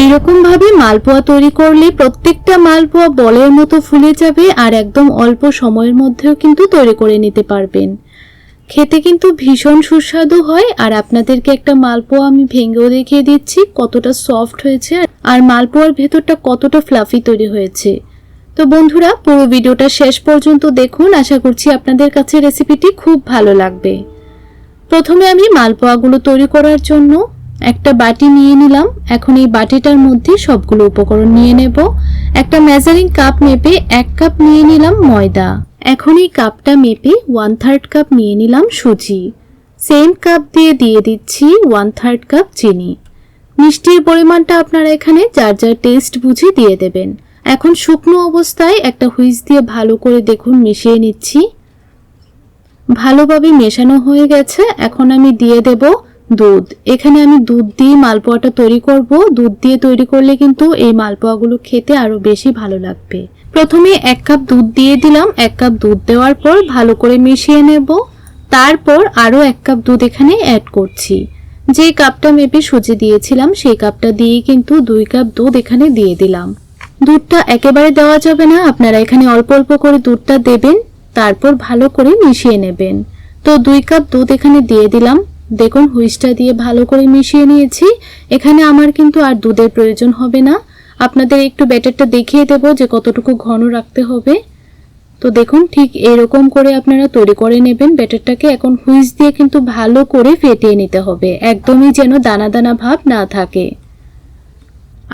এইরকম ভাবে মালপোয়া তৈরি করলে প্রত্যেকটা মালপোয়া বলের মতো ফুলে যাবে আর একদম অল্প সময়ের মধ্যেও কিন্তু তৈরি করে নিতে পারবেন। খেতে কিন্তু ভীষণ সুস্বাদু হয়। আর আপনাদেরকে একটা মালপোয়া আমি ভেঙেও দেখিয়ে দিচ্ছি কতটা সফট হয়েছে আর মালপোয়ার ভেতরটা কতটা ফ্লাফি তৈরি হয়েছে। তো বন্ধুরা, পুরো ভিডিওটা শেষ পর্যন্ত দেখুন, আশা করছি আপনাদের কাছে রেসিপিটি খুব ভালো লাগবে। প্রথমে আমি মালপোয়াগুলো তৈরি করার জন্য একটা বাটি নিয়ে নিলাম। এখন এই বাটিটার মধ্যে সবগুলো উপকরণ নিয়ে নেব। একটা মেজারিং কাপ মেপে 1 কাপ নিয়ে নিলাম ময়দা। এখন এই কাপটা মেপে 1/3 কাপ নিয়ে নিলাম সুজি। সেম কাপ দিয়ে দিচ্ছি 1/3 কাপ চিনি। মিষ্টির পরিমাণটা আপনারা এখানে যার যার টেস্ট বুঝে দিয়ে দেবেন। এখন শুকনো অবস্থায় একটা হুইস্ক দিয়ে ভালো করে দেখুন মিশিয়ে নিচ্ছি। ভালোভাবে মেশানো হয়ে গেছে। এখন আমি দিয়ে দেব দুধ। এখানে আমি দুধ দিয়ে মালপোয়াটা তৈরি করব। দুধ দিয়ে তৈরি করলে কিন্তু এই মালপোয়াগুলো খেতে আরো বেশি ভালো লাগবে। প্রথমে 1 কাপ দুধ দিয়ে দিলাম। 1 কাপ দুধ দেওয়ার পর ভালো করে মিশিয়ে নেব। তারপর আরো 1 কাপ দুধ এখানে অ্যাড করছি। যে কাপটা মেপে সুজি দিয়েছিলাম সেই কাপটা দিয়ে কিন্তু 2 কাপ দুধ এখানে দিয়ে দিলাম। দুধটা একেবারে দেওয়া যাবে না, আপনারা এখানে অল্প অল্প করে দুধটা দেবেন, তারপর ভালো করে মিশিয়ে নেবেন। তো 2 কাপ দুধ এখানে দিয়ে দিলাম। দেখুন হুইস্কটা দিয়ে ভালো করে মিশিয়ে নিয়েছি। এখানে আমার কিন্তু আর দুধের প্রয়োজন হবে না। আপনাদের একটু ব্যাটারটা দেখিয়ে দেব যে কতটুকু ঘন রাখতে হবে। তো দেখুন ঠিক এরকম করে আপনারা তৈরি করে নেবেন ব্যাটারটাকে। এখন হুইস্ক দিয়ে কিন্তু ভালো করে ফেটিয়ে নিতে হবে, একদমই যেন দানা দানা ভাব না থাকে।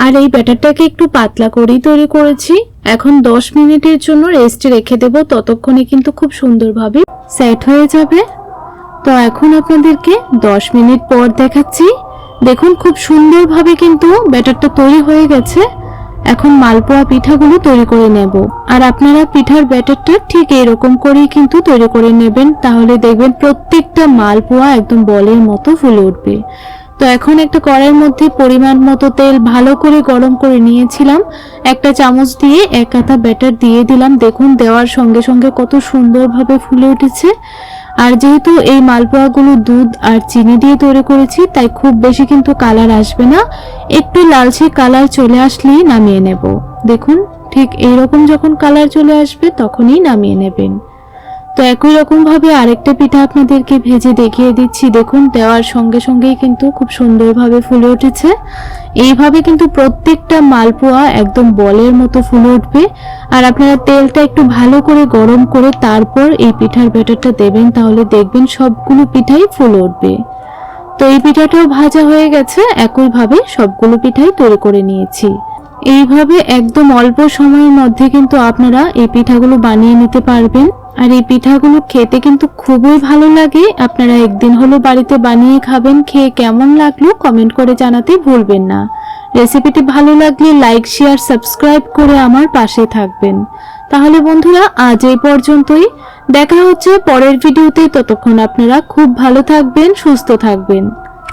আর এই ব্যাটারটাকে একটু পাতলা করেই তৈরি করেছি। এখন 10 মিনিটের জন্য রেস্টে রেখে দেব, ততক্ষণে কিন্তু খুব সুন্দরভাবে সেট হয়ে যাবে। তো এখন আপনাদেরকে 10 মিনিট পর দেখাচ্ছি। দেখুন খুব সুন্দরভাবে কিন্তু ব্যাটারটা তৈরি হয়ে গেছে। এখন মালপোয়া পিঠাগুলো তৈরি করে নেব। আর আপনারা পিঠার ব্যাটারটা ঠিক এরকম করেই কিন্তু তৈরি করে নেবেন, তাহলে দেখবেন প্রত্যেকটা মালপোয়া একদম বলের মতো ফুলে উঠবে। তো এখন একটা কড়াইয়ের মধ্যে পরিমাণ মতো তেল ভালো করে গরম করে নিয়েছিলাম। একটা চামচ দিয়ে 1 কাঁটা ব্যাটার দিয়ে দিলাম। দেখুন দেওয়ার সঙ্গে সঙ্গে কত সুন্দরভাবে ফুলে উঠেছে। আর যেহেতু এই মালপোয়াগুলো দুধ আর চিনি দিয়ে তৈরি করেছি, তাই খুব বেশি কিন্তু কালার আসবে না। একটু লালচে কালার চলে আসলেই নামিয়ে নেব। দেখুন ঠিক এইরকম যখন কালার চলে আসবে তখনই নামিয়ে নেবেন। তো একই রকম ভাবে আরেকটা পিঠা আপনাদেরকে ভেজে দেখিয়ে দিচ্ছি। দেখুন দেওয়ার সঙ্গে সঙ্গেই কিন্তু খুব সুন্দরভাবে ফুলে উঠেছে। এইভাবে কিন্তু প্রত্যেকটা মালপোয়া একদম বলের মতো ফুলে উঠবে। আর আপনারা তেলটা একটু ভালো করে গরম করে তারপর এই পিঠার ব্যাটারটা দেবেন, তাহলে দেখবেন সবগুলো পিঠাই ফুলে উঠবে। তো এই পিঠাটাও ভাজা হয়ে গেছে। একইভাবে সবগুলো পিঠাই তৈরি করে নিয়েছি। এইভাবে একদম অল্প সময়ের মধ্যে কিন্তু আপনারা এই পিঠাগুলো বানিয়ে নিতে পারবেন। আর এই পিঠাগুলো খেতে কিন্তু খুবই ভালো লাগে। আপনারা একদিন হলো বাড়িতে বানিয়ে খাবেন, খেয়ে কেমন লাগলো কমেন্ট করে জানাতে ভুলবেন না। রেসিপিটি ভালো লাগলে লাইক শেয়ার সাবস্ক্রাইব করে আমার পাশে থাকবেন। তাহলে বন্ধুরা আজ এই পর্যন্তই, দেখা হচ্ছে পরের ভিডিওতে। ততক্ষণ আপনারা খুব ভালো থাকবেন, সুস্থ থাকবেন।